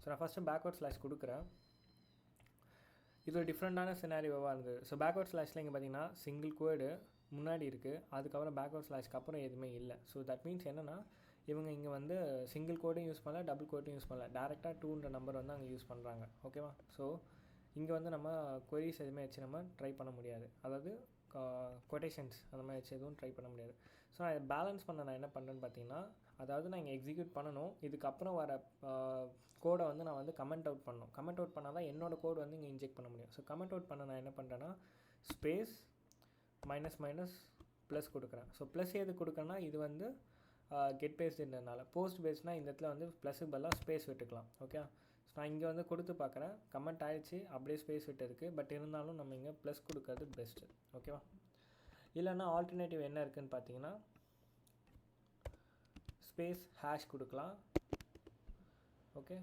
So நான் first backward slash கொடுக்குறேன். இது ஒரு டிஃப்ரெண்ட்டான சினாரியோவாக இருந்தது. ஸோ பேக்வர்ட் ஸ்லாஷில் இங்கே பார்த்தீங்கன்னா சிங்கிள் கோடு முன்னாடி இருக்குது, அதுக்கப்புறம் பேக்வர்ட் ஸ்லாஷ்க்கு அப்புறம் எதுவுமே இல்லை. ஸோ தட் மீன்ஸ் என்னென்னா இவங்க இங்கே வந்து சிங்கிள் கோடும் யூஸ் பண்ணல, டபுள் கோட்டும் யூஸ் பண்ணல, டேரெக்டாக 2ன்ற நம்பர் வந்து அங்கே யூஸ் பண்ணுறாங்க. ஓகேவா? ஸோ இங்கே வந்து நம்ம கொரிஸ் எதுவுமே வச்சு நம்ம ட்ரை பண்ண முடியாது, அதாவது கொட்டேஷன்ஸ் அந்த மாதிரி வச்சு எதுவும் ட்ரை பண்ண முடியாது. ஸோ நான் பேலன்ஸ் பண்ண நான் என்ன பண்ணுறேன்னு பார்த்தீங்கன்னா, அதாவது நான் இங்கே எக்ஸிக்யூட் பண்ணணும், இதுக்கப்புறம் வர கோடை வந்து நான் வந்து கமெண்ட் அவுட் பண்ணணும். கமெண்ட் அவுட் பண்ணால் தான் என்னோடய கோடு வந்து இங்கே இன்ஜெக்ட் பண்ண முடியும். ஸோ கமெண்ட் அவுட் பண்ண நான் என்ன பண்ணுறேன்னா ஸ்பேஸ் மைனஸ் மைனஸ் ப்ளஸ் கொடுக்குறேன். ஸோ ப்ளஸ் எது கொடுக்குறேன்னா இது வந்து கெட் பேஸ்டுன்றதுனால, போஸ்ட் பேஸ்னால் இந்த இடத்துல வந்து ப்ளஸுக்கு பதிலாக ஸ்பேஸ் விட்டுக்கலாம். ஓகே, ஸோ நான் இங்கே வந்து கொடுத்து பார்க்குறேன், கமெண்ட் ஆகிடுச்சு, அப்படியே ஸ்பேஸ் விட்டு இருக்குது. பட் இருந்தாலும் நம்ம இங்கே ப்ளஸ் கொடுக்கறது பெஸ்ட்டு. ஓகேவா? இல்லைன்னா ஆல்டர்னேட்டிவ் என்ன இருக்குதுன்னு பார்த்தீங்கன்னா ஸ்பேஸ் ஹேஷ் கொடுக்கலாம். ஓகே,